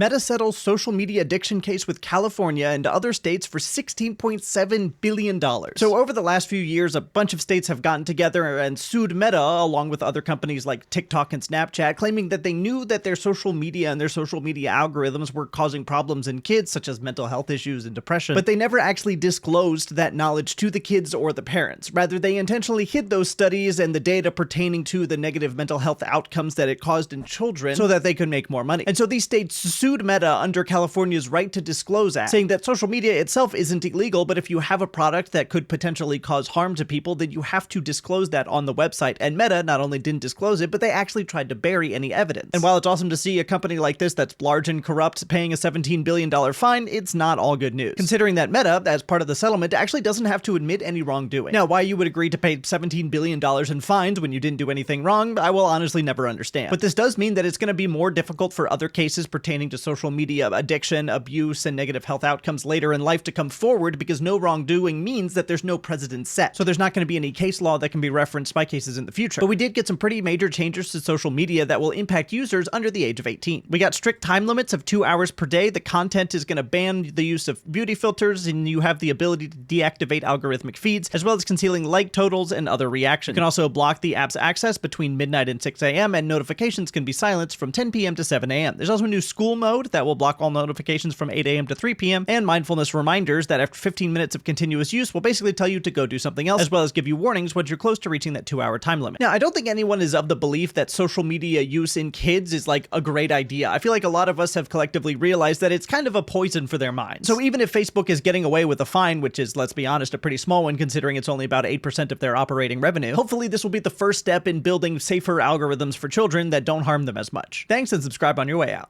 Meta settles social media addiction case with California and other states for $16.7 billion. So over the last few years, a bunch of states have gotten together and sued Meta, along with other companies like TikTok and Snapchat, claiming that they knew that their social media and their social media algorithms were causing problems in kids, such as mental health issues and depression, but they never actually disclosed that knowledge to the kids or the parents. Rather, they intentionally hid those studies and the data pertaining to the negative mental health outcomes that it caused in children so that they could make more money. And so these states sued Meta under California's Right to Disclose Act, saying that social media itself isn't illegal, but if you have a product that could potentially cause harm to people, then you have to disclose that on the website. And Meta not only didn't disclose it, but they actually tried to bury any evidence. And while it's awesome to see a company like this that's large and corrupt paying a $17 billion fine, it's not all good news, considering that Meta, as part of the settlement, actually doesn't have to admit any wrongdoing. Now, why you would agree to pay $17 billion in fines when you didn't do anything wrong, I will honestly never understand. But this does mean that it's going to be more difficult for other cases pertaining to social media addiction, abuse, and negative health outcomes later in life to come forward, because no wrongdoing means that there's no precedent set. So there's not going to be any case law that can be referenced by cases in the future. But we did get some pretty major changes to social media that will impact users under the age of 18. We got strict time limits of 2 hours per day. The content is going to ban the use of beauty filters, and you have the ability to deactivate algorithmic feeds, as well as concealing like totals and other reactions. You can also block the app's access between midnight and 6 a.m., and notifications can be silenced from 10 p.m. to 7 a.m. There's also a new school mode that will block all notifications from 8 a.m. to 3 p.m. and mindfulness reminders that after 15 minutes of continuous use will basically tell you to go do something else, as well as give you warnings once you're close to reaching that 2-hour time limit. Now, I don't think anyone is of the belief that social media use in kids is like a great idea. I feel like a lot of us have collectively realized that it's kind of a poison for their minds. So even if Facebook is getting away with a fine, which is, let's be honest, a pretty small one considering it's only about 8% of their operating revenue, hopefully this will be the first step in building safer algorithms for children that don't harm them as much. Thanks, and subscribe on your way out.